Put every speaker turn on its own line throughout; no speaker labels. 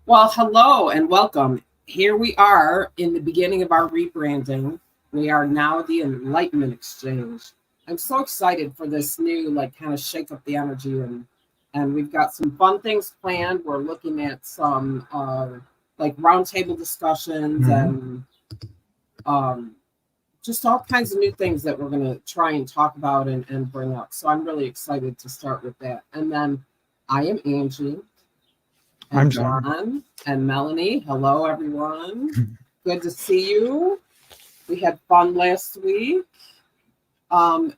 Well, hello and welcome. Here we are in the beginning of our rebranding. We are now the Enlightenment Exchange. I'm so excited for this new, kind of shake up the energy, and we've got some fun things planned. We're looking at some roundtable discussions
Mhm.
and um, just all kinds of new things that we're going to try and talk about and bring up. So I'm really excited to start with that. And then I am Angie.
I'm
And
John.
John and Melanie. Hello, everyone. Good to see you. We had fun last week.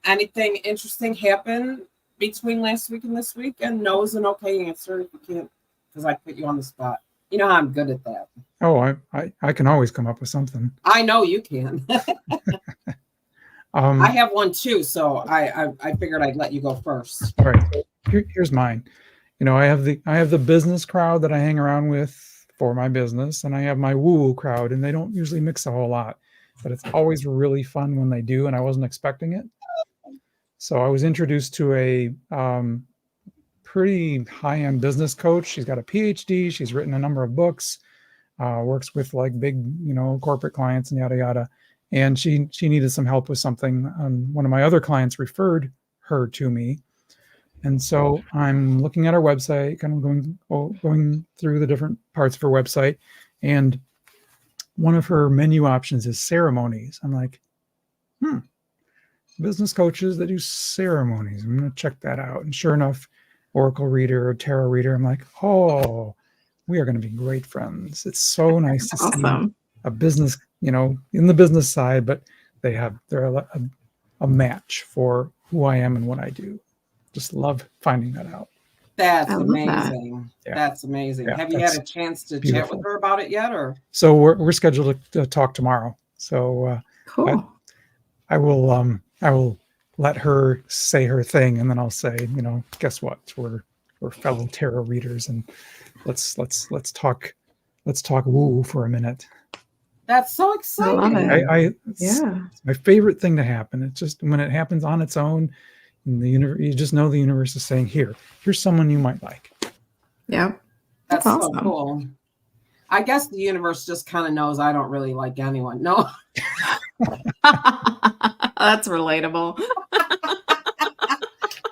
Anything interesting happen between last week and this week? And no is an okay answer if you can't, because I put you on the spot. You know how I'm good at that.
Oh, I can always come up with something.
I know you can. I
Um,
have one too, so I figured I'd let you go first.
all right. So here's mine. I have the business crowd that I hang around with for my business, and I have my woo-woo crowd, and they don't usually mix a whole lot, but it's always really fun when they do, and I wasn't expecting it. So I was introduced to a pretty high-end business coach. She's got a PhD. She's written a number of books. Works with like big, corporate clients and yada yada. And she needed some help with something. One of my other clients referred her to me, and so I'm looking at her website, kind of going through the different parts of her website, and one of her menu options is ceremonies. I'm like, hmm, business coaches that do ceremonies. I'm going to check that out. And sure enough, Oracle reader or tarot reader. I'm like, oh, we are going to be great friends. It's so nice to see
Awesome.
a business, in the business side, but they're a match for who I am and what I do. Just love finding that out.
That's
I love that.
amazing.
Yeah.
That's amazing.
Yeah,
Have you had
that's
a chance to chat
beautiful.
with her about it yet, or?
So we're scheduled to talk tomorrow. So I,
Cool.
I will let her say her thing, and then I'll say, guess what? We're fellow tarot readers, and let's talk woo for a minute.
That's so
I love
exciting.
it.
It's
Yeah.
my favorite thing to happen. It's just when it happens on its own, in the universe, you just know the universe is saying, here's someone you might like.
Yep.
That's
That's
so
awesome.
cool. I guess the universe just kind of knows I don't really like anyone. No,
That's relatable.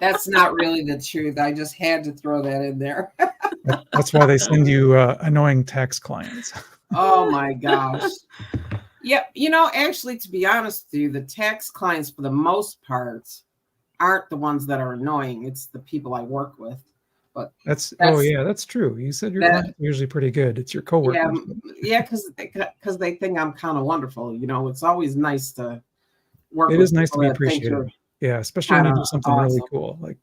that's not really the truth. I just had to throw that in there.
That's why they send you annoying tax clients.
Oh my gosh. Yeah, actually, to be honest with you, the tax clients, for the most part, aren't the ones that are annoying. It's the people I work with. But
That's
that's
yeah, that's true. You said your
that.
clients are usually pretty good. It's your
Yeah,
coworkers.
yeah, because they think I'm kind of wonderful. It's always nice to work
It
with
is nice to
people
be
that think
appreciated.
you're
Yeah, especially when
kind
you
of
do something really
awesome.
cool, like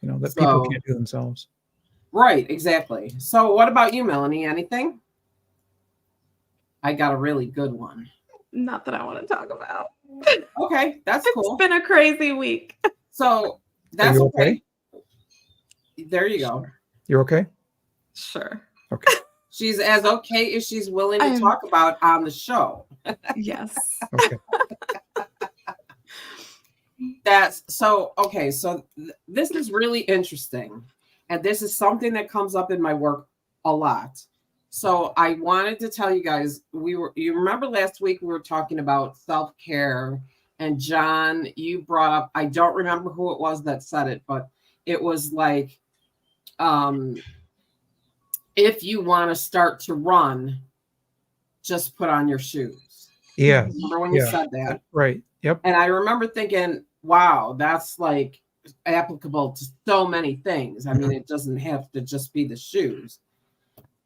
that people
So,
can't do themselves.
right, exactly. So, what about you, Melanie? Anything? I got a really good one.
Not that I want to talk about.
Okay, that's
It's
cool.
been a crazy week.
So,
Are
that's
you
okay.
okay?
There you go.
You're okay?
Sure.
Okay.
She's as okay as she's willing to
I'm-
talk about on the show.
Yes.
Okay.
That's so okay. So this is really interesting, and this is something that comes up in my work a lot. So I wanted to tell you guys, you remember last week we were talking about self-care, and John, you brought up, I don't remember who it was that said it, but it was like, um if you want to start to run, just put on your shoes.
Yeah.
Remember when you
Yeah.
said that?
Right. Yep.
And I remember thinking, wow, that's like applicable to so many things. I mean, it doesn't have to just be the shoes.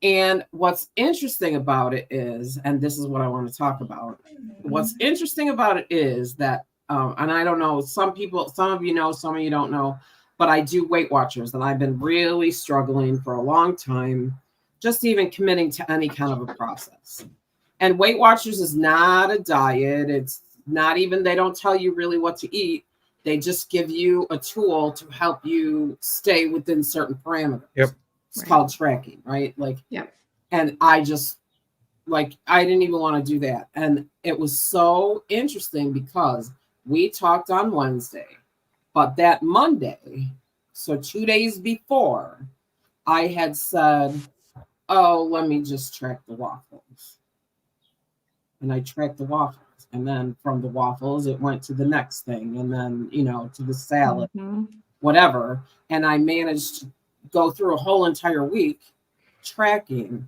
And what's interesting about it is, and this is what I want to talk about. What's interesting about it is that, and I don't know, some of you know, some of you don't know, but I do Weight Watchers, and I've been really struggling for a long time, just even committing to any kind of a process. And Weight Watchers is not a diet. It's not even, they don't tell you really what to eat. They just give you a tool to help you stay within certain parameters.
Yep.
It's called tracking, right?
Yep.
And I just, I didn't even want to do that. And it was so interesting because we talked on Wednesday, but that Monday, so 2 days before, I had said, oh, let me just track the waffles. And I tracked the waffles. And then from the waffles, it went to the next thing. And then, to the salad, whatever. And I managed to go through a whole entire week tracking.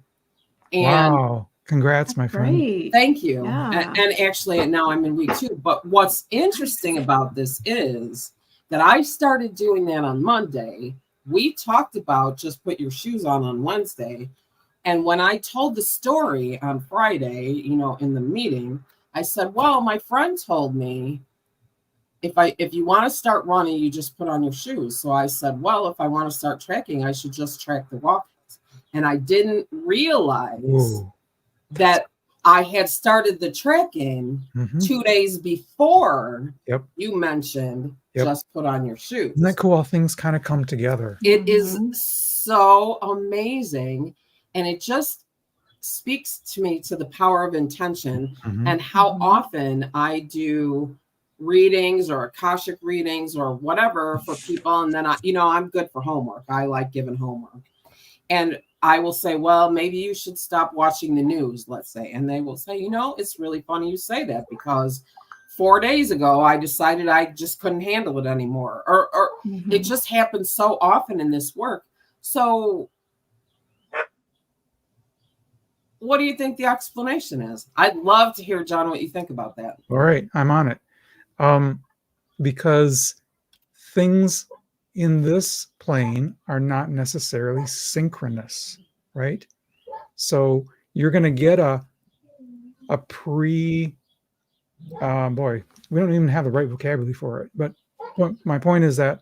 And
wow. Congrats, my friend.
Great.
thank you.
Yeah.
And actually, now I'm in week 2. But what's interesting about this is that I started doing that on Monday. We talked about just put your shoes on Wednesday. And when I told the story on Friday, in the meeting, I said, well, my friend told me if you want to start running, you just put on your shoes. So I said, well, if I want to start tracking, I should just track the waffles. And I didn't realize
Whoa.
that I had started the tracking 2 days before you mentioned just put on your shoes.
Isn't that cool how things kind of come together?
It is so amazing. And it just speaks to me to the power of intention and how often I do readings or Akashic readings or whatever for people. And then I'm good for homework. I like giving homework. And I will say, well, maybe you should stop watching the news, let's say. And they will say, it's really funny you say that because 4 days ago, I decided I just couldn't handle it anymore. Or it just happens so often in this work. So what do you think the explanation is? I'd love to hear, John, what you think about that.
All right, I'm on it. Because things in this plane are not necessarily synchronous, right? So you're going to get a boy, we don't even have the right vocabulary for it. But my point is that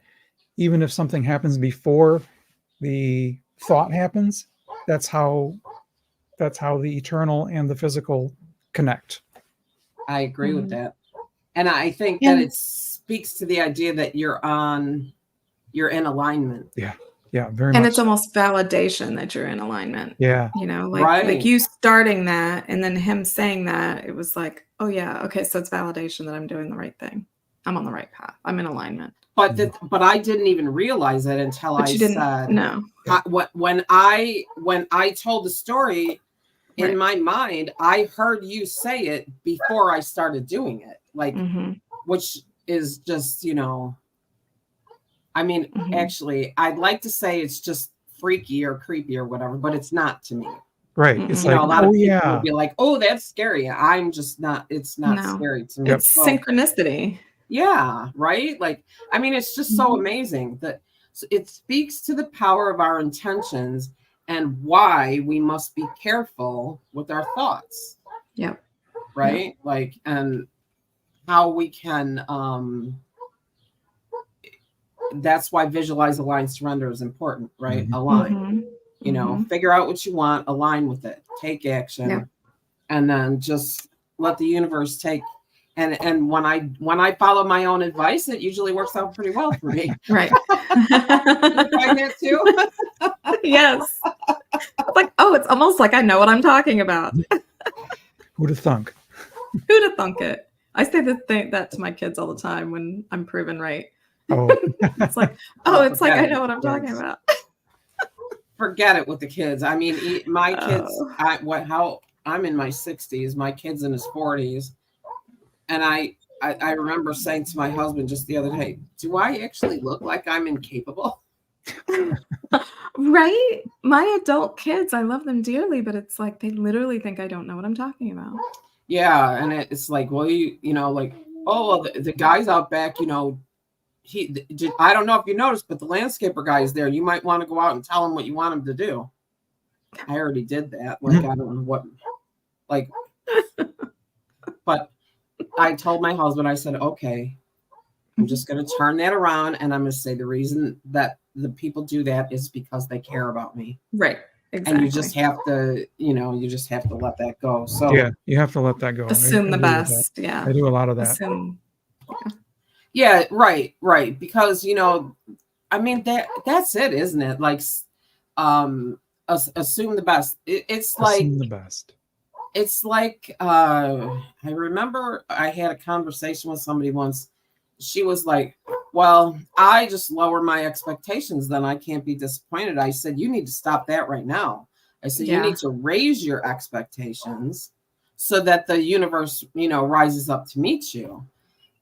even if something happens before the thought happens, that's how the eternal and the physical connect.
I agree with that. And I think that it speaks to the idea that you're in alignment.
Yeah, very much.
And it's almost validation that you're in alignment.
Yeah.
Like you starting that and then him saying that, it was like, oh yeah, okay, so it's validation that I'm doing the right thing. I'm on the right path. I'm in alignment.
But I didn't even realize it until I said
no.
When I told the story in my mind, I heard you say it before I started doing it. Like which is just, actually, I'd like to say it's just freaky or creepy or whatever, but it's not to me.
Right. It's like,
a lot of people would be like, oh, that's scary. I'm just not, it's not scary to me.
It's synchronicity.
Yeah. Right. Like, it's just so amazing that it speaks to the power of our intentions and why we must be careful with our thoughts.
Yep.
Right.
Yep.
Like, and how we can, that's why visualize, align, surrender is important, right? Align, figure out what you want, align with it, take action, and then just let the universe take. And when I follow my own advice, it usually works out pretty well for me.
Right.
You find that too?
Yes. Like, oh, it's almost like I know what I'm talking about.
Who'd have thunk?
Who'd have thunk it? I say that to my kids all the time when I'm proven right.
Oh,
it's like, it's like I know what I'm talking about.
Forget it with the kids. My kids. I'm in my 60s. My kid's in his 40s, and I remember saying to my husband just the other day, "Do I actually look like I'm incapable?"
Right? My adult kids, I love them dearly, but it's like they literally think I don't know what I'm talking about.
Yeah, and it's like, well, like, oh, well, the guys out back, I don't know if you noticed, but the landscaper guy is there. You might want to go out and tell him what you want him to do. I already did that. Like, I don't know what, like, but I told my husband, I said, okay, I'm just going to turn that around. And I'm going to say the reason that the people do that is because they care about me.
Right. Exactly.
And you just have to, let that go. So
yeah, you have to let that go.
Assume the best. Yeah.
I do a lot of that.
Assume.
Yeah, right. Because, that's it, isn't it? Like, assume the best. It's like,
assume the best.
It's like, I remember I had a conversation with somebody once. She was like, well, I just lower my expectations, then I can't be disappointed. I said, you need to stop that right now. I said, you
Yeah.
need to raise your expectations so that the universe, rises up to meet you.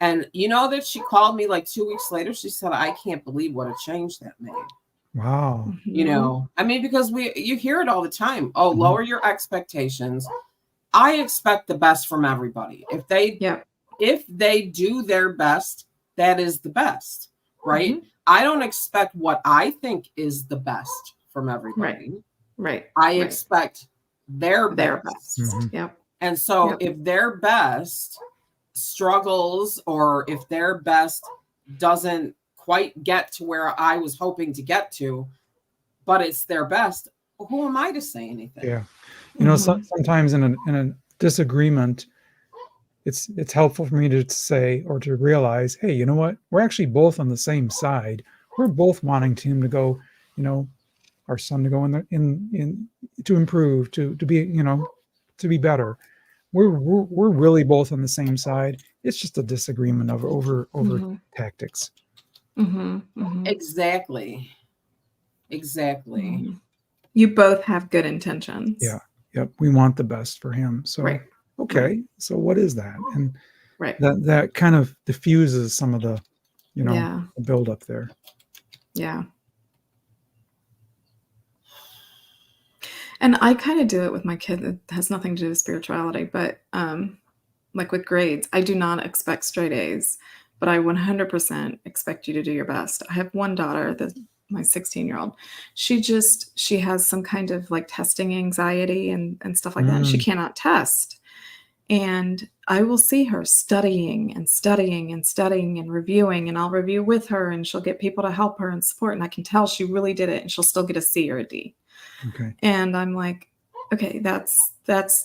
And you know that she called me like 2 weeks later. She said, I can't believe what a change that made.
Wow.
I mean, because you hear it all the time. Oh,
Mhm.
lower your expectations. I expect the best from everybody. If they do their best, that is the best, right? I don't expect what I think is the best from everybody.
Right.
I expect their best.
Mhm.
Yep.
And so if their best struggles, or if their best doesn't quite get to where I was hoping to get to, but it's their best, who am I to say anything?
Yeah. Sometimes in a disagreement, it's helpful for me to say, or to realize, hey, you know what? We're actually both on the same side. We're both wanting him to go, our son to go in to improve, to be, to be better. We're really both on the same side. It's just a disagreement over tactics.
Exactly.
You both have good intentions.
Yeah. Yep. We want the best for him. So, okay. So what is that? And that kind of diffuses some of the, the buildup there.
Yeah. And I kind of do it with my kid. It has nothing to do with spirituality, but like with grades, I do not expect straight A's, but I 100% expect you to do your best. I have one daughter, my 16-year-old. She has some kind of like testing anxiety and stuff like that. And she cannot test. And I will see her studying and studying and studying and reviewing, and I'll review with her, and she'll get people to help her and support. And I can tell she really did it, and she'll still get a C or a D.
Okay.
And I'm like, okay, that's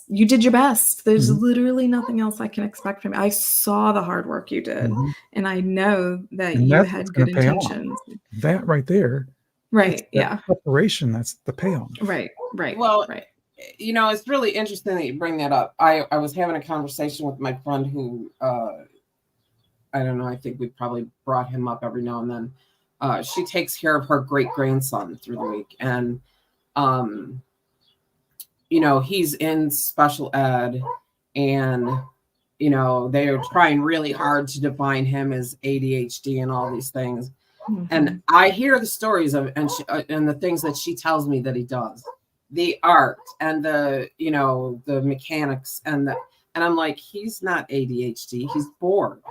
you did your best. There's literally nothing else I can expect from you. I saw the hard work you did, and I know that you had good intentions.
That right there.
Right. Yeah.
Preparation. That's the payoff.
Right.
Well, it's really interesting that you bring that up. I was having a conversation with my friend who, I don't know, I think we probably brought him up every now and then. She takes care of her great-grandson through the week. And, he's in special ed, and, they're trying really hard to define him as ADHD and all these things. And I hear the stories of, and the things that she tells me that he does. The art and the mechanics and I'm like, he's not ADHD, he's bored.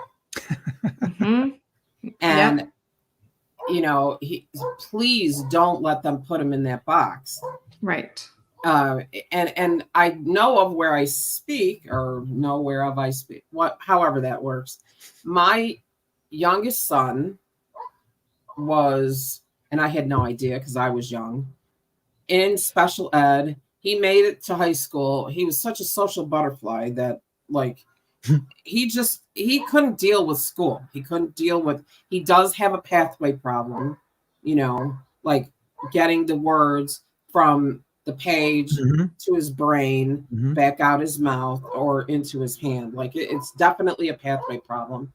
And please don't let them put him in that box.
Right.
And I know of where I speak, or know whereof I speak, however that works. My youngest son was, and I had no idea because I was young, in special ed. He made it to high school. He was such a social butterfly that, like, he couldn't deal with school. He does have a pathway problem, like getting the words from the page to his brain, back out his mouth or into his hand. Like it's definitely a pathway problem.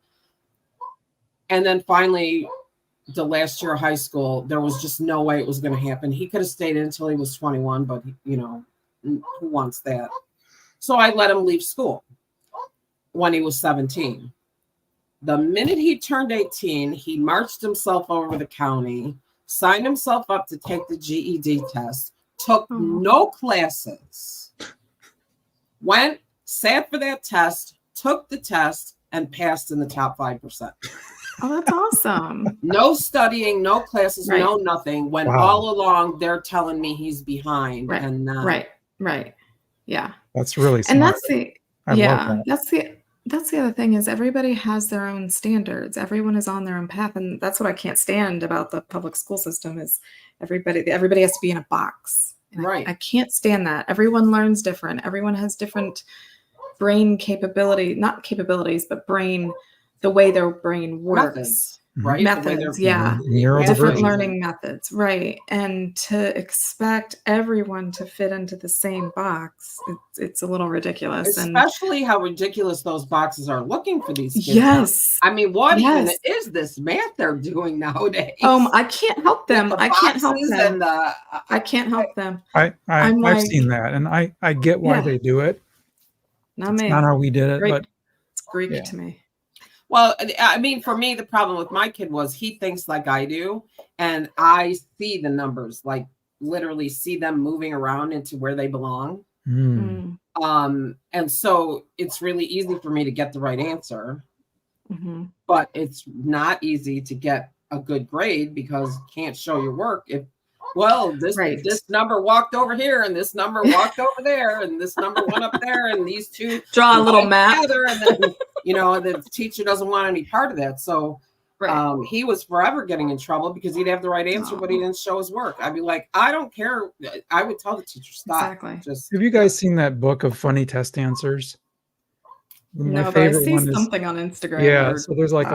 And then finally, the last year of high school, there was just no way it was going to happen. He could have stayed in until he was 21, but who wants that? So I let him leave school when he was 17. The minute he turned 18, he marched himself over the county, signed himself up to take the GED test, took no classes, went, sat for that test, took the test, and passed in the top 5%.
Oh, that's awesome.
No studying, no classes, no nothing. When all along they're telling me he's behind and not.
Right. Yeah.
That's really smart.
And that's that's the other thing is everybody has their own standards. Everyone is on their own path. And that's what I can't stand about the public school system is everybody has to be in a box. And I can't stand that. Everyone learns different. Everyone has different brain capability, not capabilities, but brain, the way their brain works.
right?
Methods, yeah.
Neurodivergent.
Different learning methods, right? And to expect everyone to fit into the same box, it's a little ridiculous.
Especially how ridiculous those boxes are looking for these kids.
Yes.
I mean, what even is this math they're doing nowadays?
I can't help them. I can't help them. I can't help them.
I've seen that, and I get why they do it.
Not
it's
me.
not how we did it, but
it's Greek to me.
Well, I mean, for me, the problem with my kid was he thinks like I do, and I see the numbers, like literally see them moving around into where they belong. And so it's really easy for me to get the right answer, but it's not easy to get a good grade because you can't show your work. This number walked over here, and this number walked over there, and this number went up there, and these two
draw a little map
together, and then the teacher doesn't want any part of that. So he was forever getting in trouble because he'd have the right answer, but he didn't show his work. I'd be like, I don't care. I would tell the teacher, stop.
Exactly.
Have you guys seen that book of funny test answers?
My favorite but I see something on Instagram.
Yeah, so there's like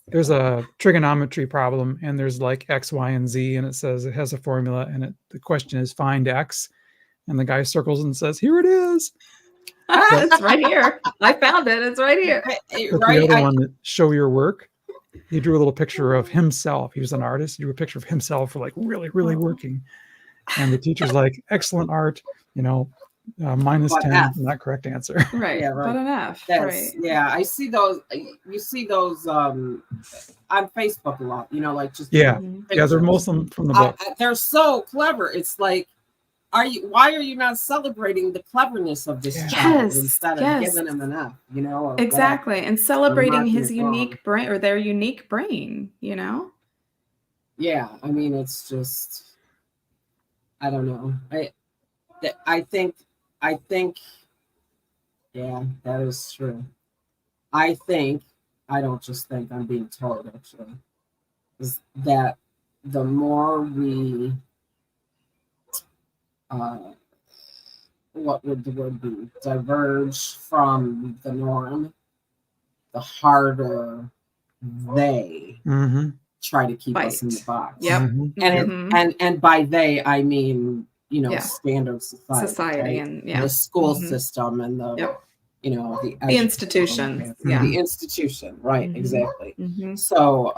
there's a trigonometry problem, and there's like X, Y, and Z, and it says it has a formula, and the question is find X, and the guy circles and says, here it is.
It's right here. I found it. It's right here.
But the other one, show your work, he drew a little picture of himself. He was an artist. He drew a picture of himself for like really working. And the teacher's like, excellent art, minus 10, not correct answer.
Right.
Yeah,
but an F.
Right. Yeah. I see those. You see those on Facebook a lot, like just.
Yeah. Yeah. They're most of them from the book.
They're so clever. It's like, why are you not celebrating the cleverness of this child instead of giving him an F, or
exactly. And celebrating his unique brain or their unique brain,
Yeah. I mean, it's just, I don't know. I think, yeah, that is true. I don't just think, I'm being told actually, is that the more we, what would the word be, diverge from the norm, the harder they try to keep us in the box.
Yep.
And by they, I mean, standard society, right?
And
the school system and the the
institution,
the institution, right? Exactly. So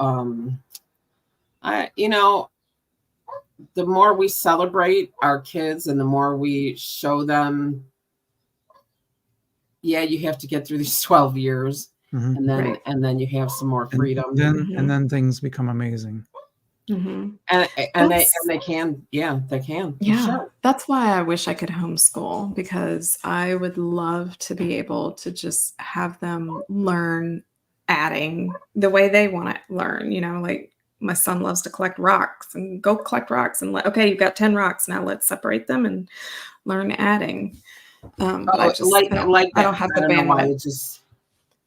the more we celebrate our kids and the more we show them, you have to get through these 12 years and then you have some more freedom,
and then things become amazing.
And they can. Sure.
That's why I wish I could homeschool, because I would love to be able to just have them learn adding the way they want to learn. Like my son loves to collect rocks, and go collect rocks, and okay, you've got 10 rocks, now let's separate them and learn adding. But I don't have the bandwidth.
It just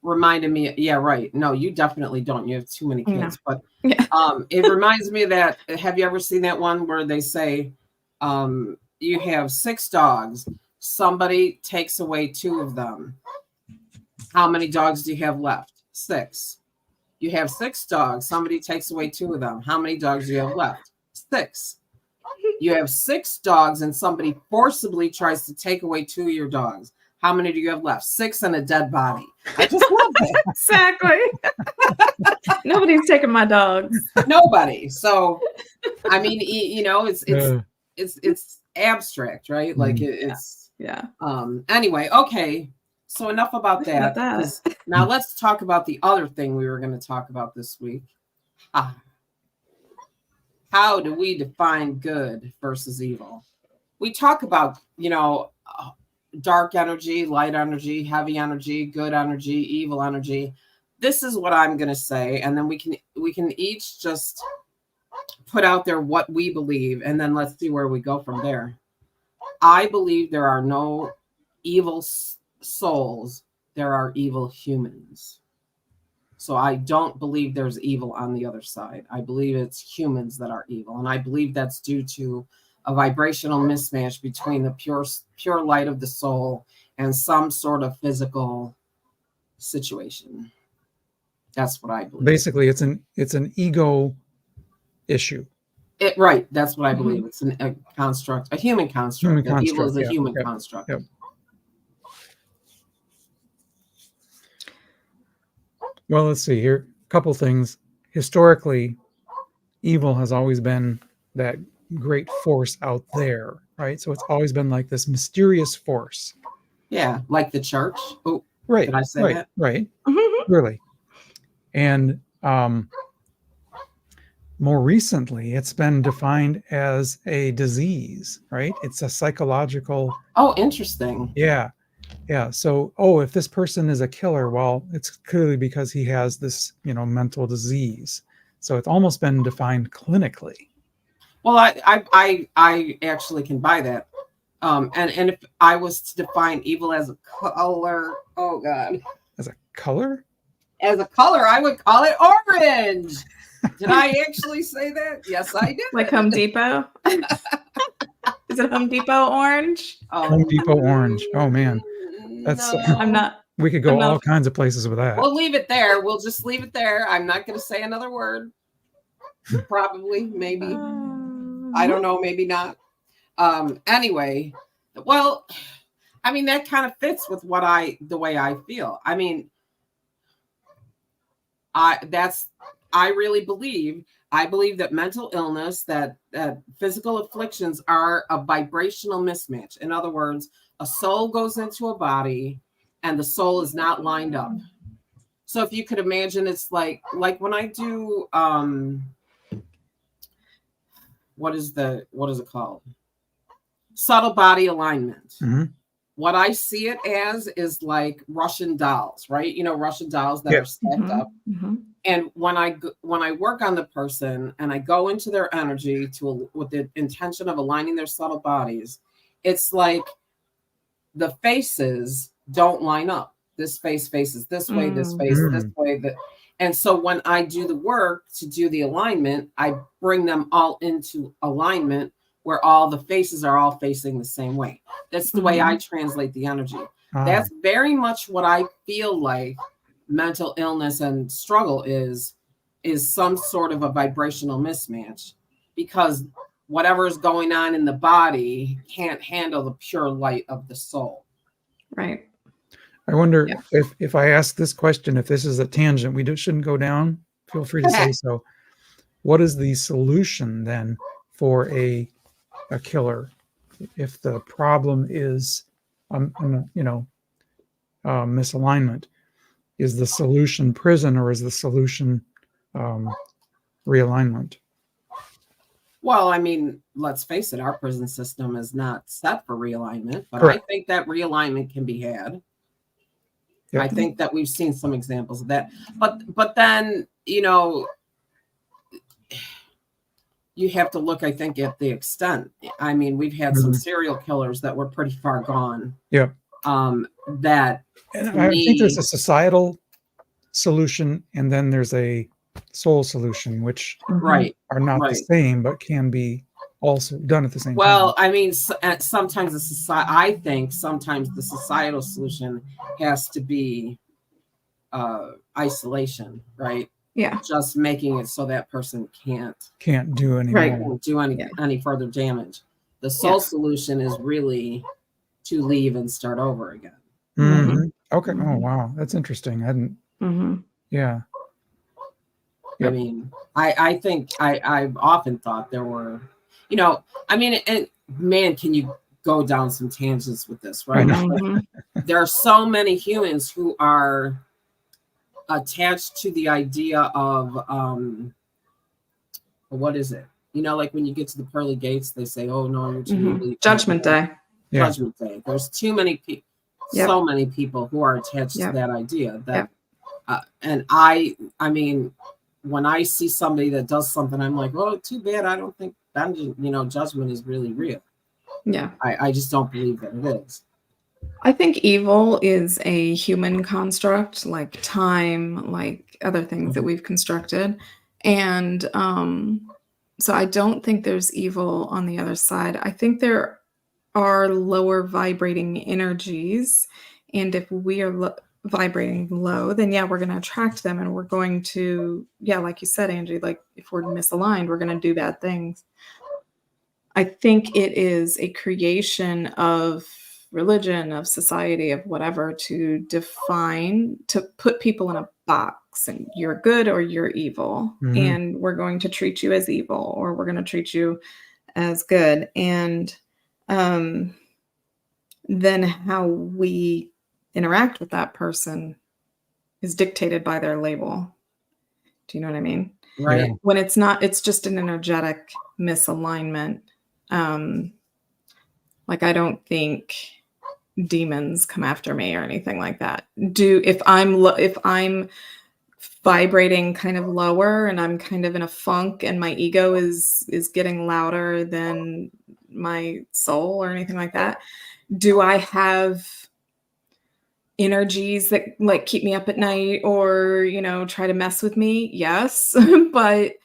reminded me. Yeah, right. No, you definitely don't. You have too many kids. But it reminds me of that. Have you ever seen that one where they say you have 6 dogs, somebody takes away 2 of them, how many dogs do you have left? 6. You have 6 dogs, somebody takes away 2 of them, how many dogs do you have left? 6. You have 6 dogs and somebody forcibly tries to take away 2 of your dogs, how many do you have left? 6 and a dead body. I just love that.
Exactly. Nobody's taking my dogs.
Nobody. So, I mean, it's abstract, right? Like it's. Anyway, okay. So enough about that. Now let's talk about the other thing we were going to talk about this week. How do we define good versus evil? We talk about, dark energy, light energy, heavy energy, good energy, evil energy. This is what I'm going to say, and then we can each just put out there what we believe, and then let's see where we go from there. I believe there are no evil souls, there are evil humans. So I don't believe there's evil on the other side. I believe it's humans that are evil, and I believe that's due to a vibrational mismatch between the pure light of the soul and some sort of physical situation. That's what I believe.
Basically, it's an ego issue.
Right. That's what I
Mhm.
believe. It's a construct, a human construct.
Human
That evil
construct.
is a
Yeah.
human
Yep.
construct.
Yep. Well, let's see here. A couple things. Historically, evil has always been that great force out there, right? So it's always been like this mysterious force.
Yeah, like the church. Oh,
Right.
did I say
Right.
that?
Right.
Mhm.
Really. And more recently, it's been defined as a disease, right? It's a psychological.
Oh, interesting.
Yeah. Yeah. So, if this person is a killer, well, it's clearly because he has this, mental disease. So it's almost been defined clinically.
Well, I actually can buy that. And if I was to define evil as a color, oh god,
As a color?
as a color, I would call it orange. Did I actually say that? Yes, I did.
Like Home Depot. Is it Home Depot orange?
Home Depot orange. Oh man. That's
No.
I'm not.
we could go
I'm not-
all kinds of places with that.
We'll leave it there. We'll just leave it there. I'm not going to say another word. Probably, maybe. I don't know. Maybe not. Anyway, well, I mean, that kind of fits with the way I feel. I mean, I believe that mental illness, that physical afflictions are a vibrational mismatch. In other words, a soul goes into a body and the soul is not lined up. So if you could imagine, it's like when I do what is it called? Subtle body alignment.
Mhm.
What I see it as is like Russian dolls, right? You know, Russian dolls that
Yeah.
are stacked up.
Mhm.
And when I work on the person and I go into their energy with the intention of aligning their subtle bodies, it's like the faces don't line up. This face faces this way, this face this way. And so when I do the work to do the alignment, I bring them all into alignment where all the faces are all facing the same way. That's the way I translate the energy. That's very much what I feel like mental illness and struggle is some sort of a vibrational mismatch, because whatever is going on in the body can't handle the pure light of the soul.
Right.
I wonder
Yeah.
if I ask this question, if this is a tangent, shouldn't go down. Feel free to say so. What is the solution then for a killer if the problem is, misalignment? Is the solution prison or is the solution realignment?
Well, I mean, let's face it, our prison system is not set for realignment, but
Correct.
I think that realignment can be had.
Yep.
I think that we've seen some examples of that. But then, you know, you have to look, I think, at the extent. I mean, we've had some serial killers that were pretty far gone.
Yeah.
That
And
to
I
me,
think there's a societal solution and then there's a soul solution, which
right,
are not the
right.
same, but can be also done at the same time.
Well, I mean, sometimes I think sometimes the societal solution has to be isolation, right?
Yeah.
Just making it so that person can't
do anymore.
Right, do any further damage. The soul solution is really to leave and start over again.
Mhm. Okay. Oh, wow. That's interesting. I hadn't. Yeah.
I
Yep.
mean, I think I've often thought there were, you know, I mean, and man, can you go down some tangents with this, right?
I know.
There are so many humans who are attached to the idea of what is it? You know, like when you get to the pearly gates, they say, "Oh no, you're too early."
Judgment Day.
Yeah.
Judgment Day. There's too many people,
Yep.
so many people who are attached
Yep.
to that idea. That,
Yep.
And I mean, when I see somebody that does something, I'm like, "Oh, too bad. I don't think judgment is really real."
Yeah.
I just don't believe that it is.
I think evil is a human construct, like time, like other things that we've constructed. And so I don't think there's evil on the other side. I think there are lower vibrating energies. And if we are vibrating low, then yeah, we're going to attract them, and we're going to, yeah, like you said, Angie, like if we're misaligned, we're going to do bad things. I think it is a creation of religion, of society, of whatever, to define, to put people in a box, and you're good or you're evil, and we're going to treat you as evil, or we're going to treat you as good. And then how we interact with that person is dictated by their label. Do you know what I mean?
Right.
Yeah.
When it's not, it's just an energetic misalignment. Like, I don't think demons come after me or anything like that. If I'm vibrating kind of lower and I'm kind of in a funk and my ego is getting louder than my soul or anything like that, do I have energies that like keep me up at night or, you know, try to mess with me? Yes. But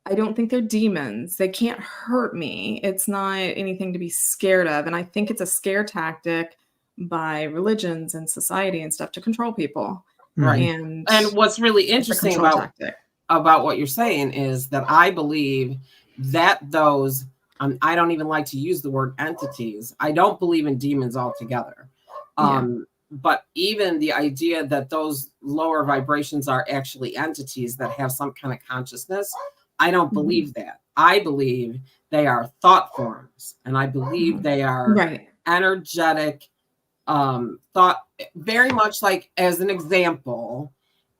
I don't think they're demons. They can't hurt me. It's not anything to be scared of. And I think it's a scare tactic by religions and society and stuff to control people.
Right.
And
what's really
it's a
interesting
control tactic.
about what you're saying is that I believe that those, I don't even like to use the word entities. I don't believe in demons altogether. But even the idea that those lower vibrations are actually entities that have some kind of consciousness, I don't believe that. I believe they are thought forms, and I believe they are energetic thought, very much like, as an example,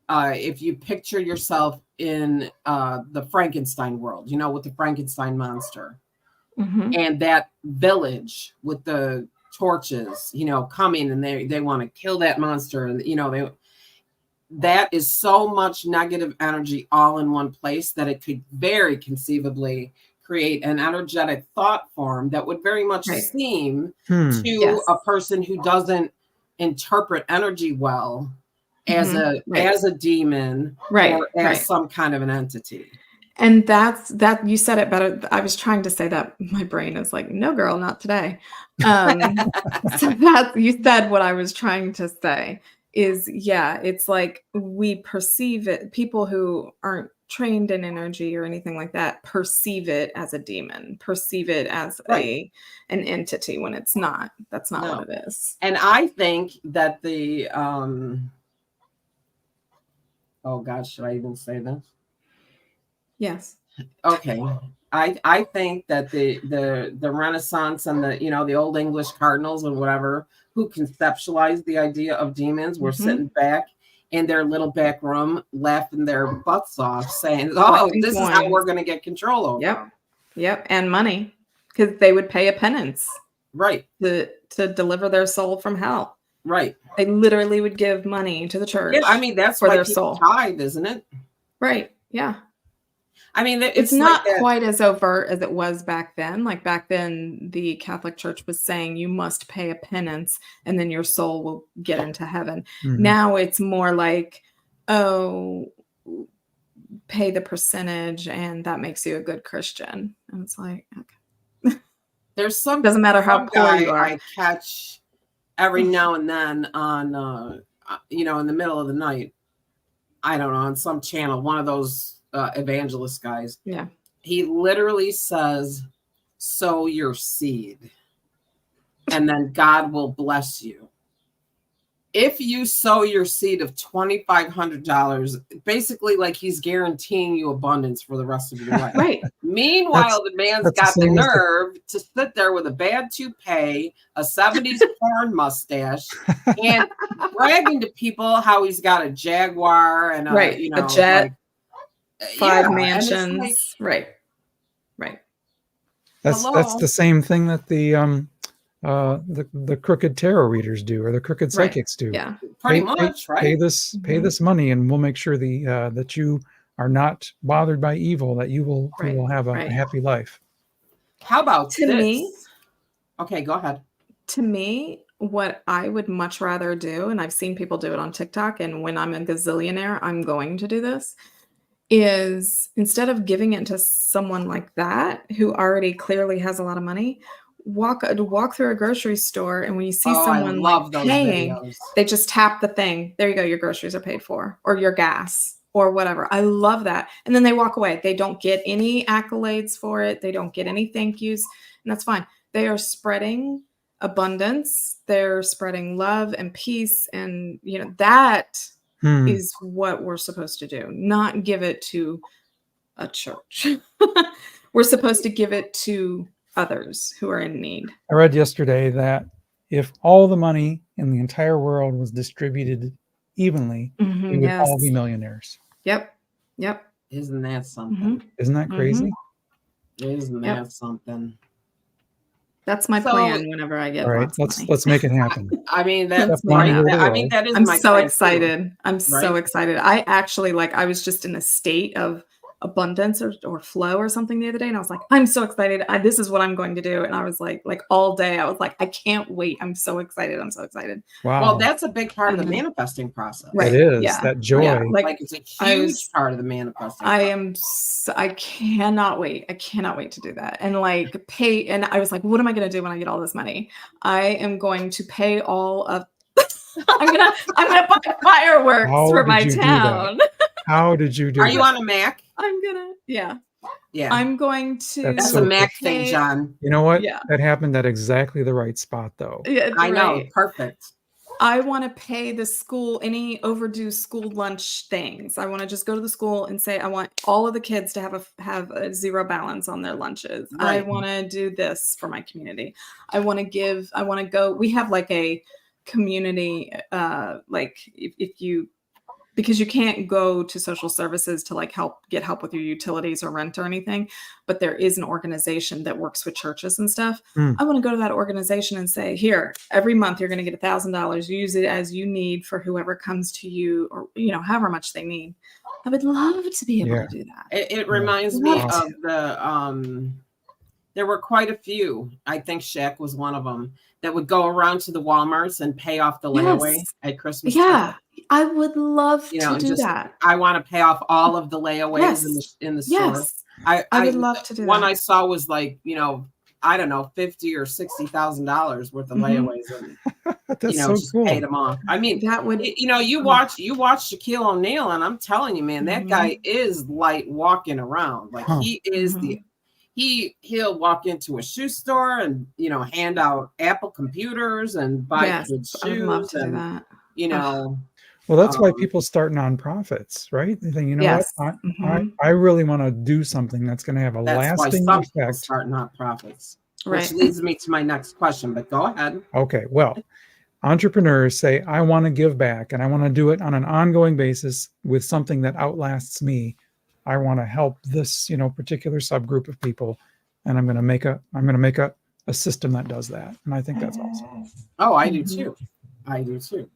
if you picture yourself in the Frankenstein world, you know, with the Frankenstein monster, and that village with the torches, you know, coming, and they want to kill that monster, and you know, that is so much negative energy all in one place that it could very conceivably create an energetic thought form that would very much seem to a person who doesn't interpret energy well as a demon or as some kind of an entity.
And that you said it better. I was trying to say that. My brain is like, no, girl, not today. So that you said what I was trying to say is, yeah, it's like we perceive it. People who aren't trained in energy or anything like that perceive it as a demon, perceive it as an entity when it's not. That's not what it is.
And I think that the oh gosh, should I even say this?
Yes.
Okay. I think that the Renaissance and the, you know, the old English cardinals and whatever, who conceptualized the idea of demons, were sitting back in their little back room laughing their butts off, saying, "Oh, this is how we're going to get control over."
Yep, and money, because they would pay a penance, to deliver their soul from hell.
Right.
They literally would give money to the church.
Yeah, I mean, that's
for
why
their
people
soul.
tithe, isn't it?
Right. Yeah.
I mean,
it's not like quite as overt as it was back then. Like back then, the Catholic Church was saying you must pay a penance and then your soul will get into heaven. Now it's more like, oh, pay the percentage and that makes you a good Christian. And it's like, okay.
There's some,
doesn't matter how poor you are.
I catch every now and then on, you know, in the middle of the night, I don't know, on some channel, one of those evangelist guys.
Yeah.
He literally says, sow your seed and then God will bless you. If you sow your seed of $2,500, basically like he's guaranteeing you abundance for the rest of your life.
Right.
Meanwhile, the man's got the nerve to sit there with a bad toupee, a 70s porn mustache, and bragging to people how he's got a Jaguar and you know,
a jet, like, 5 mansions.
Like,
right.
That's the same thing that the crooked tarot readers do, or the crooked psychics do.
Yeah,
pretty much, right?
Pay this money, and we'll make sure that you are not bothered by evil, that you will have a happy life.
How about
to me?
Okay, go ahead.
To me, what I would much rather do, and I've seen people do it on TikTok, and when I'm a gazillionaire, I'm going to do this, is instead of giving it to someone like that who already clearly has a lot of money, walk through a grocery store, and when you see
I
someone
love
like
those
paying,
videos.
they just tap the thing. There you go. Your groceries are paid for, or your gas, or whatever. I love that. And then they walk away. They don't get any accolades for it. They don't get any thank yous, and that's fine. They are spreading abundance. They're spreading love and peace, and that is what we're supposed to do. Not give it to a church. We're supposed to give it to others who are in need.
I read yesterday that if all the money in the entire world was distributed evenly, we would all be millionaires.
Yep.
Isn't that something?
Isn't that crazy?
Isn't that something?
That's my plan whenever I get
all right,
lots of money.
let's make it happen.
I mean, that's
right.
I mean, that is
I'm
my
so
plan
excited.
too,
I'm so excited. I actually I was just in a state of abundance or flow or something the other day, and I was like, I'm so excited. This is what I'm going to do. And I was like all day I was like, I can't wait. I'm so excited.
Wow.
Well, that's a big part of the manifesting process.
Right. It is. That joy.
Yeah.
Like it's a huge part of the manifesting process.
I cannot wait. I cannot wait to do that. And pay. And I was like, what am I going to do when I get all this money? I am going to pay all of I'm gonna buy fireworks for my town.
How did you do that?
Are you on a Mac?
Yeah.
I'm
going to.
That's a Mac thing, John.
You know what?
Yeah.
That happened at exactly the right spot, though.
Yeah,
I know. Perfect.
I want to pay the school any overdue school lunch things. I want to just go to the school and say I want all of the kids to have a zero balance on their lunches. Right. I want to do this for my community. I want to go. We have a community if you, because you can't go to social services to get help with your utilities or rent or anything, but there is an organization that works with churches and stuff. I want to go to that organization and say, here, every month you're going to get $1,000. Use it as you need for whoever comes to you, or however much they need. I would love to be able to do that.
It reminds me of the there were quite a few. I think Shaq was one of them that would go around to the Walmarts and pay off the layaway at Christmas.
Yeah. I would love to do that.
I want to pay off all of the layaways in the store.
Yes. I would love to do that.
One I saw was I don't know, $50,000 or $60,000 worth of layaways, and
that's so
just
cool.
paid them off. I mean,
that would
you watch Shaquille O'Neal, and I'm telling you, man, that guy is light walking around. He is he'll walk into a shoe store and hand out Apple computers and buy kids shoes. I would love to do that.
Well, that's why people start nonprofits, right? They think, what? I really want to do something that's going to have a lasting effect.
Start nonprofits,
right?
Which leads me to my next question. But go ahead.
Okay. Well, entrepreneurs say, I want to give back, and I want to do it on an ongoing basis with something that outlasts me. I want to help this, particular subgroup of people, and I'm going to make a system that does that. And I think that's awesome.
Oh, I do too. I do too.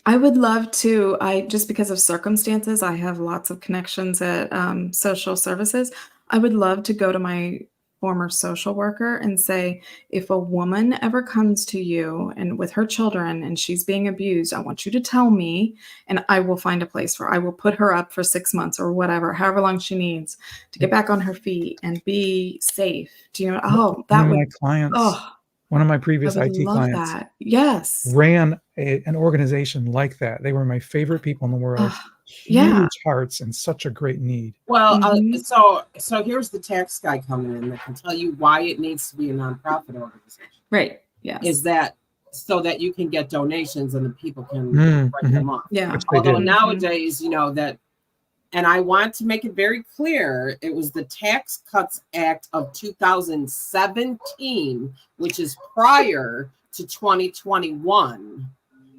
I would love to. Just because of circumstances, I have lots of connections at social services. I would love to go to my former social worker and say, if a woman ever comes to you and with her children and she's being abused, I want you to tell me, and I will find a place for her. I will put her up for 6 months or whatever, however long she needs to get back on her feet and be safe. Do you know? Oh, that would.
My clients. One of my previous IT clients ran an organization like that. They were my favorite people in the world. Huge hearts and such a great need.
Well, so here's the tax guy coming in that can tell you why it needs to be a nonprofit organization.
Right. Yeah.
Is that so that you can get donations and the people can write them off?
Yeah.
Although nowadays, that. And I want to make it very clear, it was the Tax Cuts Act of 2017, which is prior to 2021,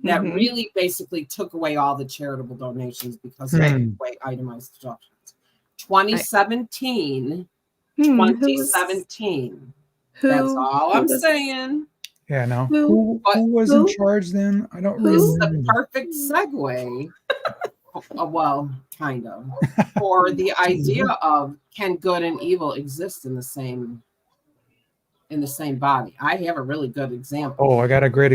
that really basically took away all the charitable donations because they took away itemized deductions. 2017. That's all I'm saying.
Yeah, no. Who was in charge then? I don't remember.
This is the perfect segue. Well, kind of, for the idea of can good and evil exist in the same body. I have a really good example.
Oh, I got a great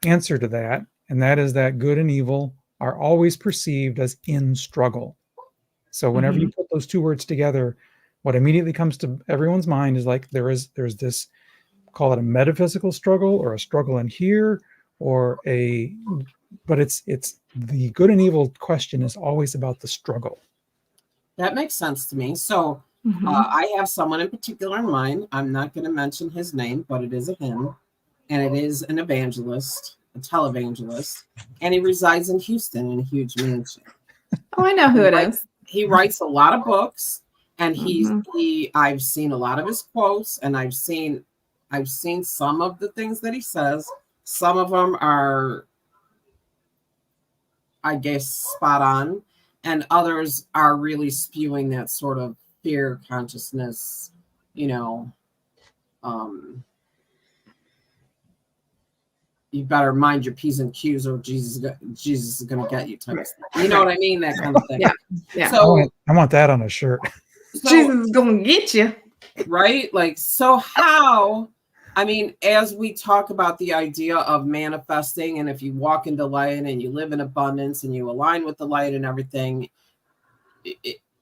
answer to that, and that is that good and evil are always perceived as in struggle. So whenever you put those two words together, what immediately comes to everyone's mind is like there's this, call it a metaphysical struggle or a struggle in here, or but it's the good and evil question is always about the struggle.
That makes sense to me. So I have someone in particular in mind. I'm not going to mention his name, but it is a him, and it is an evangelist, a televangelist, and he resides in Houston in a huge mansion.
Oh, I know who it is.
He writes a lot of books, and I've seen a lot of his quotes, and I've seen some of the things that he says. Some of them are, I guess, spot on, and others are really spewing that sort of fear consciousness, you know, you better mind your P's and Q's or Jesus is going to get you type of thing. You know what I mean? That kind of thing.
Yeah.
So
I want that on a shirt.
So, Jesus is going to get you.
Right? Like, so how, I mean, as we talk about the idea of manifesting, and if you walk into light and you live in abundance and you align with the light and everything,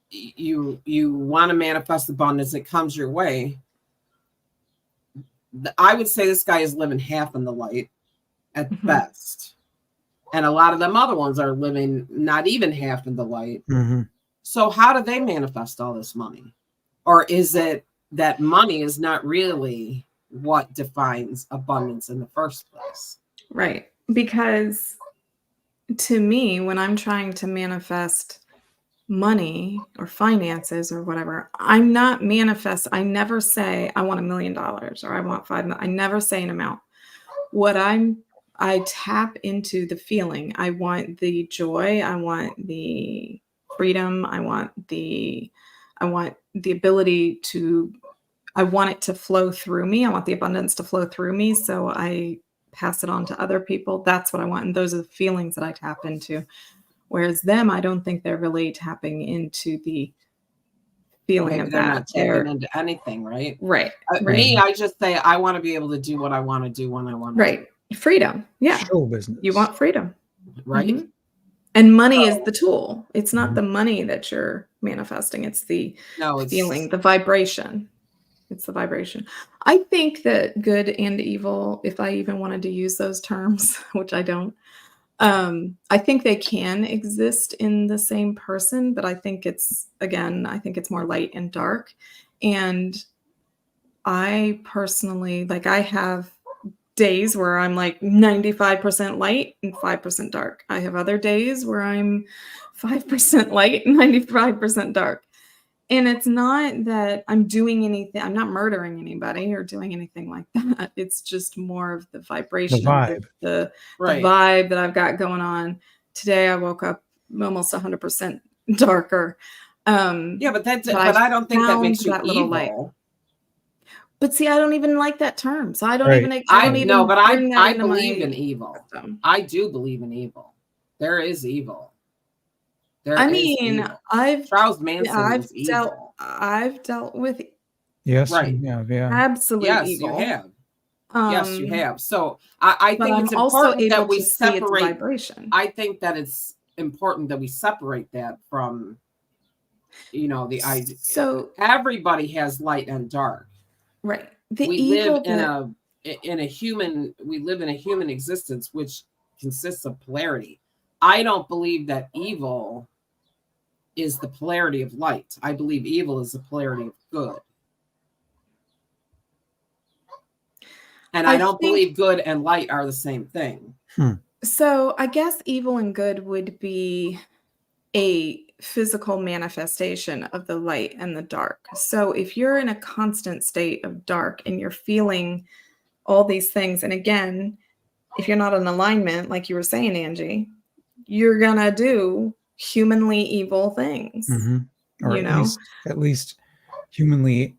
you want to manifest abundance, it comes your way. I would say this guy is living half in the light at best. And a lot of them other ones are living not even half in the light. So how do they manifest all this money? Or is it that money is not really what defines abundance in the first place?
Right. Because to me, when I'm trying to manifest money or finances or whatever, I'm not I never say I want $1 million or I want 5 million. I never say an amount. I tap into the feeling. I want the joy. I want the freedom. I want the ability to, I want it to flow through me. I want the abundance to flow through me. So I pass it on to other people. That's what I want. And those are the feelings that I tap into. Whereas them, I don't think they're really tapping into the feeling of
they're
that.
Not tapping into anything, right?
Right.
Me, I just say I want to be able to do what I want to do when I want to.
Right. Freedom. Yeah.
Show business.
You want freedom.
Right.
And money is the tool. It's not the money that you're manifesting. It's the feeling, the vibration. It's the vibration. I think that good and evil, if I even wanted to use those terms, which I don't, I think they can exist in the same person, but I think it's more light and dark. And I personally, like, I have days where I'm like 95% light and 5% dark. I have other days where I'm 5% light and 95% dark. And it's not that I'm doing anything, I'm not murdering anybody or doing anything like that. It's just more of the vibration, the vibe that I've got going on. Today I woke up almost 100% darker.
But I don't think that makes you evil. Light.
But see, I don't even like that term. So I don't even.
I believe in evil. I do believe in evil. There is evil. Charles Manson is evil.
I've dealt with.
Yes, you have, yeah.
Absolute
yes,
evil.
You have. Yes, you have. So I think it's important that we separate. Vibration. I think that it's important that we separate that from, the idea. So everybody has light and dark.
Right.
We live in a human existence which consists of polarity. I don't believe that evil is the polarity of light. I believe evil is the polarity of good. And I don't believe good and light are the same thing.
So I guess evil and good would be a physical manifestation of the light and the dark. So if you're in a constant state of dark and you're feeling all these things, and again, if you're not in alignment, like you were saying, Angie, you're gonna do humanly evil things.
Or at least humanly,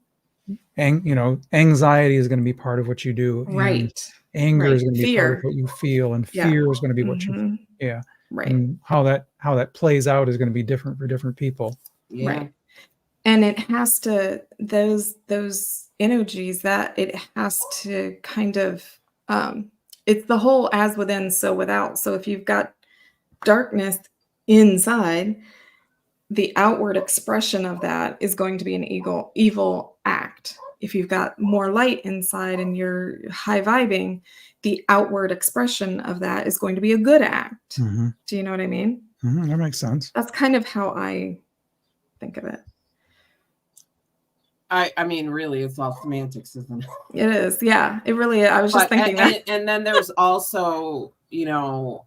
anxiety is going to be part of what you do.
Right.
Anger is going to be part of what you feel, and fear is going to be what you feel.
Right.
And how that plays out is going to be different for different people.
Yeah.
Right. And it has to, those energies, that it has to kind of, it's the whole as within, so without. So if you've got darkness inside, the outward expression of that is going to be an evil act. If you've got more light inside and you're high vibing, the outward expression of that is going to be a good act.
Mm-hmm.
Do you know what I mean?
Mm-hmm. That makes sense.
That's kind of how I think of it.
I mean, really, it's all semantics, isn't it?
It is. Yeah, it really is. I was just thinking that.
And then there's also, you know,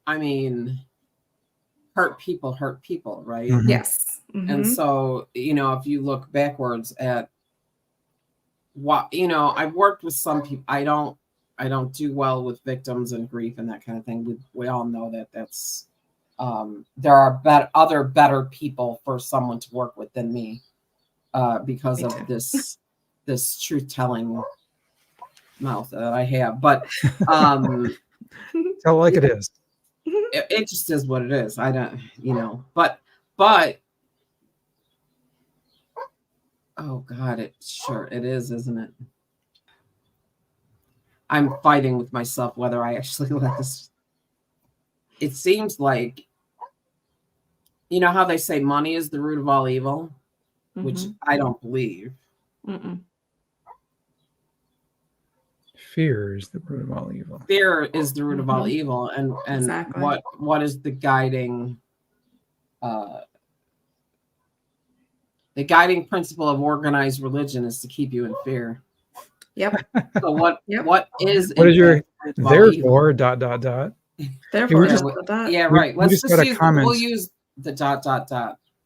I mean, hurt people, right?
Mhm.
Yes. Mhm.
And so, you know, if you look backwards at what, you know, I've worked with some people. I don't do well with victims and grief and that kind of thing. We all know that that's there are other better people for someone to work with than me, because of this truth telling mouth that I have. But
Tell it like it is.
it just is what it is. I don't, you know, but oh God, it is, isn't it? I'm fighting with myself whether I actually let this. It seems like, you know how they say money is the root of all evil, which I don't believe.
Mm-mm.
Fear is the root of all evil.
Fear is the root of all evil, and
Exactly.
what is the guiding principle of organized religion is to keep you in fear.
Yep.
So what is
your
therefore
dot?
Therefore,
we just-
yeah, right.
we just got a comment.
We'll use the dot.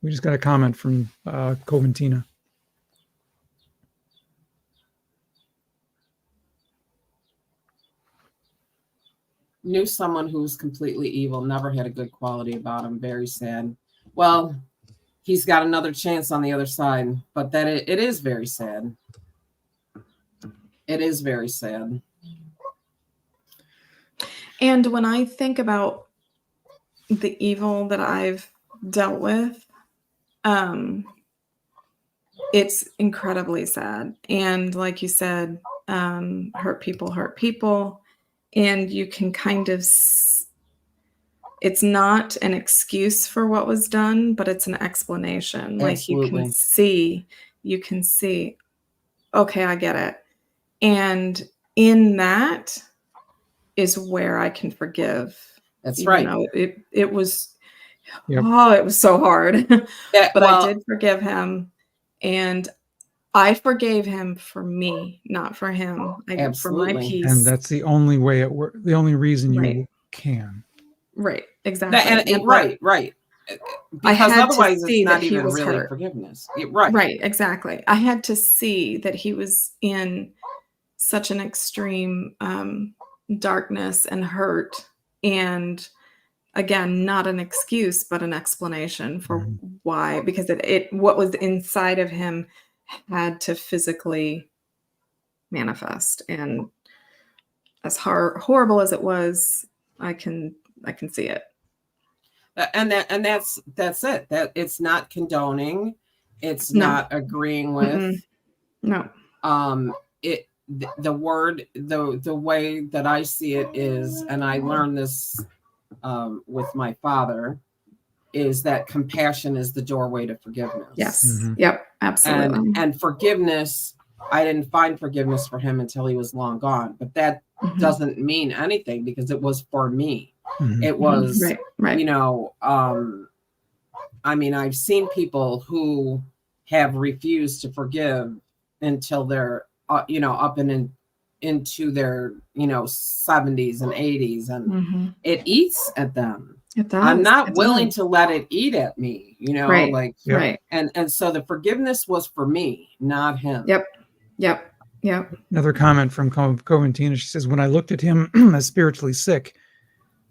We just got a comment from Coventina.
Knew someone who was completely evil, never had a good quality about him. Very sad. Well, he's got another chance on the other side, but that it is very sad. It is very sad.
And when I think about the evil that I've dealt with, it's incredibly sad. And like you said, hurt people. And you can kind of, it's not an excuse for what was done, but it's an explanation.
Absolutely.
Like you can see, okay, I get it. And in that is where I can forgive.
That's right.
It was,
Yep.
Oh, it was so hard.
Yeah,
but I did forgive him, and I forgave him for me, not for him. For my peace.
And that's the only way it works. The only reason
Right.
you can.
Right. Exactly.
Right.
I
Because
had
otherwise
to see
it's not
that he
even
was
really
hurt.
forgiveness. Right.
Right. Exactly. I had to see that he was in such an extreme darkness and hurt, and again, not an excuse, but an explanation for why, because what was inside of him had to physically manifest. And as horrible as it was, I can see it.
And that's it. That it's not condoning. It's not agreeing with.
No.
The word, the way that I see it is, and I learned this with my father, is that compassion is the doorway to forgiveness.
Yes. Mm-hmm. Yep. Absolutely.
And forgiveness, I didn't find forgiveness for him until he was long gone. But that doesn't mean anything, because it was for me. Mm-hmm. It was, right. You know, I mean, I've seen people who have refused to forgive until they're, you know, up and into their, you know, 70s and 80s, and it eats at them.
It does.
I'm not willing to let it eat at me, you know,
right. Right.
And so the forgiveness was for me, not him.
Yep.
Another comment from Coventina. She says, when I looked at him as spiritually sick,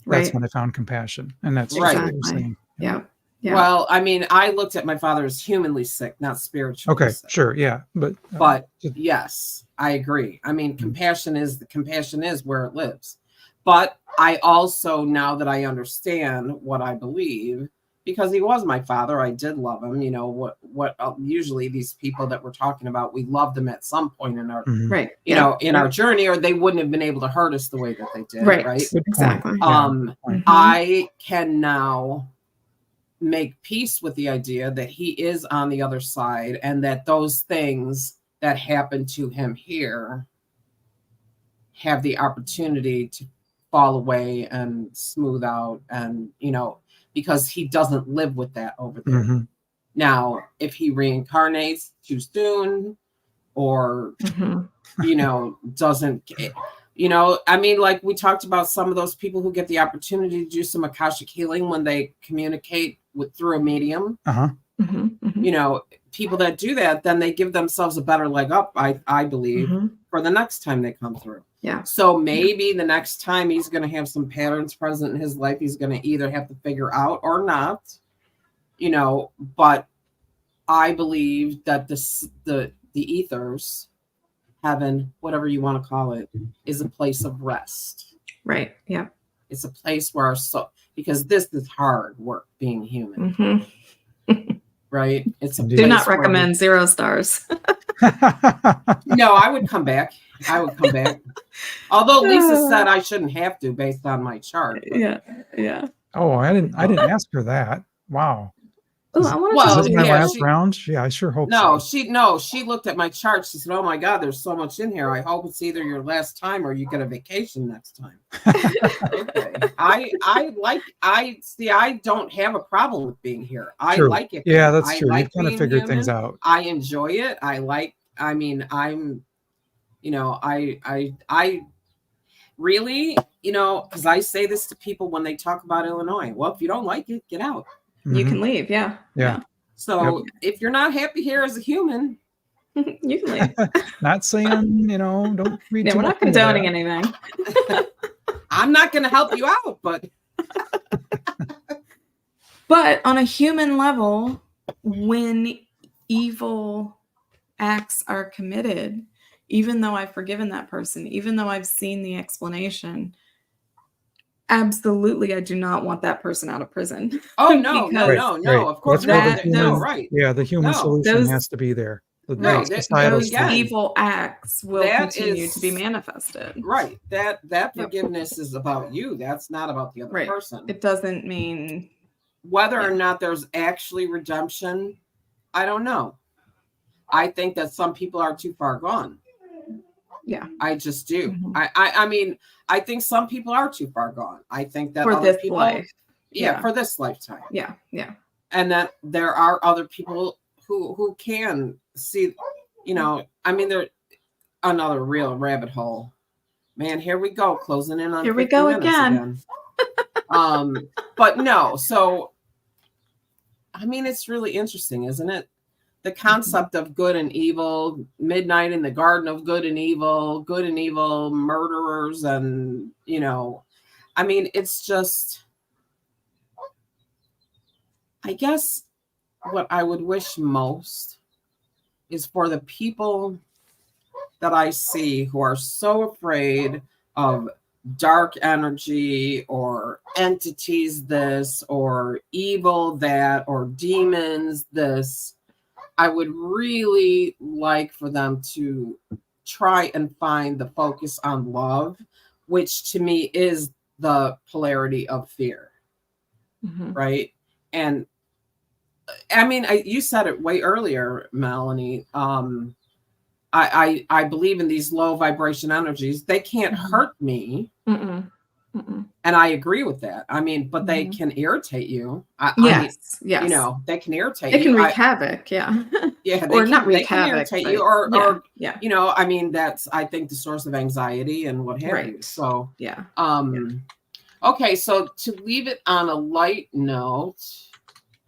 that's when I found compassion. And that's
right.
What you're saying.
Yeah.
Well, I mean, I looked at my father as humanly sick, not spiritually sick.
Sure. Yeah. But
yes, I agree. I mean, compassion is where it lives. But I also, now that I understand what I believe, because he was my father, I did love him. You know, what usually these people that we're talking about, we loved them at some point in our, you know, in our journey, or they wouldn't have been able to hurt us the way that they did. Right.
Exactly.
I can now make peace with the idea that he is on the other side, and that those things that happen to him here have the opportunity to fall away and smooth out, and because he doesn't live with that over there.
Mm-hmm.
Now, if he reincarnates too soon, or doesn't, I mean, like we talked about some of those people who get the opportunity to do some Akashic healing when they communicate through a medium. People that do that, then they give themselves a better leg up, I believe, for the next time they come through.
Yeah.
So maybe the next time he's going to have some patterns present in his life, he's going to either have to figure out or not, but I believe that the ethers, heaven, whatever you want to call it, is a place of rest.
Right. Yeah.
It's a place where because this is hard work being human. Right? It's a
do not recommend 0 stars.
No, I would come back. Although Lisa said I shouldn't have to based on my chart.
Yeah.
Oh, I didn't ask her that. Wow.
Oh,
Is this my last round? Yeah, I sure hope so.
She looked at my chart. She said, "Oh my God, there's so much in here. I hope it's either your last time or you get a vacation next time." Okay. I don't have a problem with being here. I like it.
Yeah, that's true. You've kind of figured things out.
I enjoy it. I really, because I say this to people when they talk about Illinois. Well, if you don't like it, get out.
You can leave. Yeah.
So if you're not happy here as a human,
you can leave.
Not saying, don't read too
we're
much
not condoning anything.
I'm not going to help you out, but
on a human level, when evil acts are committed, even though I've forgiven that person, even though I've seen the explanation, absolutely, I do not want that person out of prison.
Oh, no. Of course
not.
Right.
Yeah, the human solution has to be there.
Those evil acts will continue to be manifested.
Right. That forgiveness is about you. That's not about the other person.
It doesn't mean
whether or not there's actually redemption. I don't know. I think that some people are too far gone.
Yeah,
I just do. I mean, I think some people are too far gone. I think that
for
other
this
people,
life,
for this lifetime.
Yeah,
and that there are other people who can see. I mean, they're another real rabbit hole. Man, here we go, closing in on.
Here we go again.
But no. So, I mean, it's really interesting, isn't it? The concept of good and evil, midnight in the garden of good and evil, murderers, and I mean, it's just, I guess what I would wish most is for the people that I see who are so afraid of dark energy or entities this or evil that or demons this. I would really like for them to try and find the focus on love, which to me is the polarity of fear, right? And I mean, you said it way earlier, Melanie. I believe in these low vibration energies. They can't hurt me. And I agree with that. I mean, but they can irritate you.
Yes.
They can irritate you.
They can wreak havoc. Yeah.
Yeah.
Or not wreak havoc.
Irritate you or I mean, that's, I think, the source of anxiety and what have you. So, okay. So to leave it on a light note,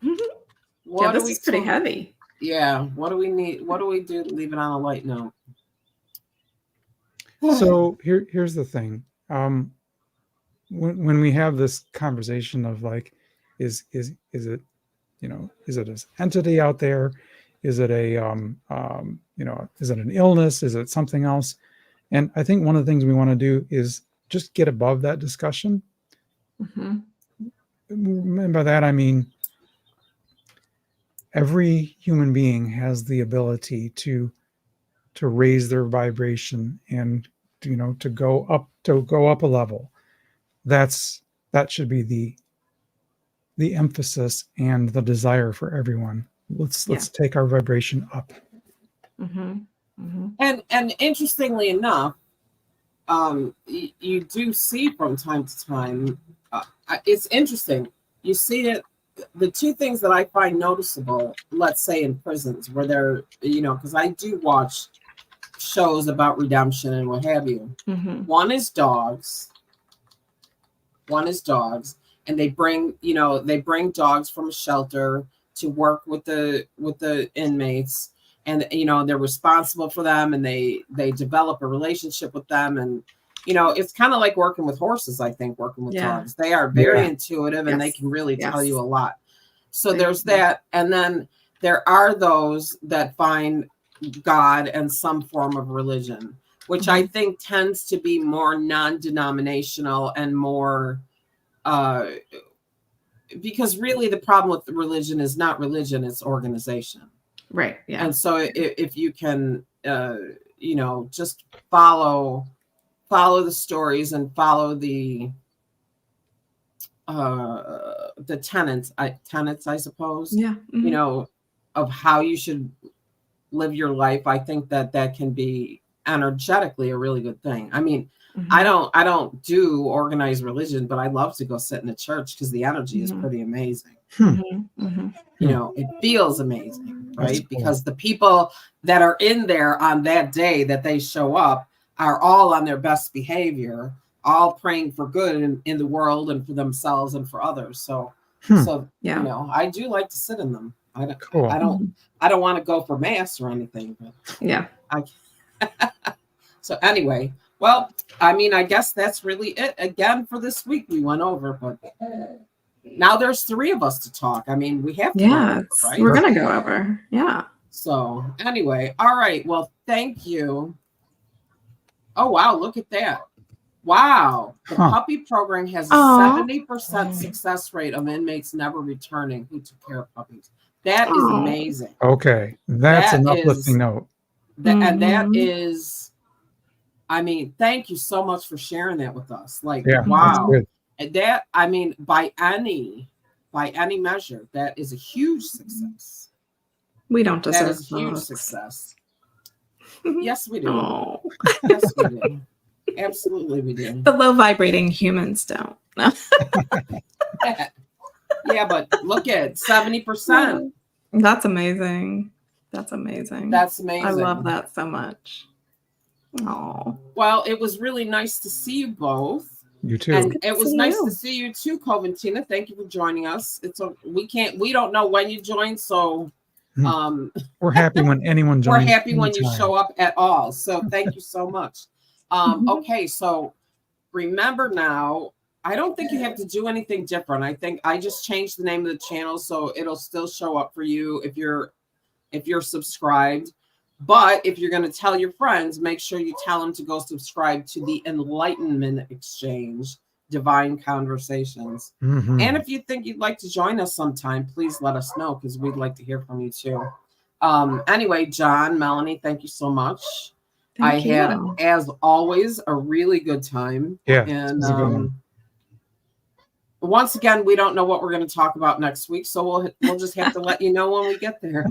this is pretty heavy.
Yeah. What do we need? What do we do to leave it on a light note?
So here's the thing. When we have this conversation of like, is it, is it an entity out there? Is it a, is it an illness? Is it something else? And I think one of the things we want to do is just get above that discussion. And by that, I mean, every human being has the ability to raise their vibration and, to go up a level. That should be the emphasis and the desire for everyone. Let's take our vibration up.
And interestingly enough, you do see from time to time, it's interesting. You see it. The two things that I find noticeable, let's say in prisons where they're, because I do watch shows about redemption and what have you. One is dogs, and they bring dogs from a shelter to work with the inmates, and they're responsible for them, and they develop a relationship with them, and it's kind of like working with horses. I think working with dogs, they are very intuitive, and they can really tell you a lot. So there's that, and then there are those that find God and some form of religion, which I think tends to be more non-denominational and more because really the problem with religion is not religion, it's organization.
Right. Yeah.
And so if you can just follow the stories and follow the tenets, I suppose, of how you should live your life, I think that can be energetically a really good thing. I mean, I don't do organized religion, but I love to go sit in a church because the energy is pretty amazing. It feels amazing, right? Cool. Because the people that are in there on that day that they show up are all on their best behavior, all praying for good in the world and for themselves and for others. So I do like to sit in them. I don't want to go for mass or anything, but so anyway, well, I mean, I guess that's really it again for this week. We went over, but now there's 3 of us to talk. I mean, we have to go over, right?
We're gonna go over. Yeah.
So anyway, all right. Well, thank you. Oh wow, look at that. Wow. The puppy program has a 70% success rate of inmates never returning who took care of puppies. That is amazing.
Okay. That's an uplifting note.
And that is, I mean, thank you so much for sharing that with us. Like, wow. And that, I mean, by any measure, that is a huge success.
We don't deserve
that is a huge success. Yes, we do.
Oh.
Yes, we do. Absolutely, we do.
The low vibrating humans don't.
Yeah, but look at 70%.
That's amazing. That's amazing. I love that so much. Oh.
Well, it was really nice to see you both.
You too.
And it was nice to see you too, Coventina. Thank you for joining us. We don't know when you joined, so
we're happy when anyone joins.
We're happy when you show up at all. So thank you so much. Okay, so remember now, I don't think you have to do anything different. I think I just changed the name of the channel so it'll still show up for you if you're subscribed. But if you're going to tell your friends, make sure you tell them to go subscribe to the Enlightenment Exchange, Divine Conversations. And if you think you'd like to join us sometime, please let us know because we'd like to hear from you too. Anyway, John, Melanie, thank you so much. I had, as always, a really good time.
Yeah.
And once again, we don't know what we're going to talk about next week, so we'll just have to let you know when we get there.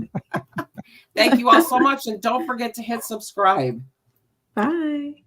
Thank you all so much, and don't forget to hit subscribe.
Bye.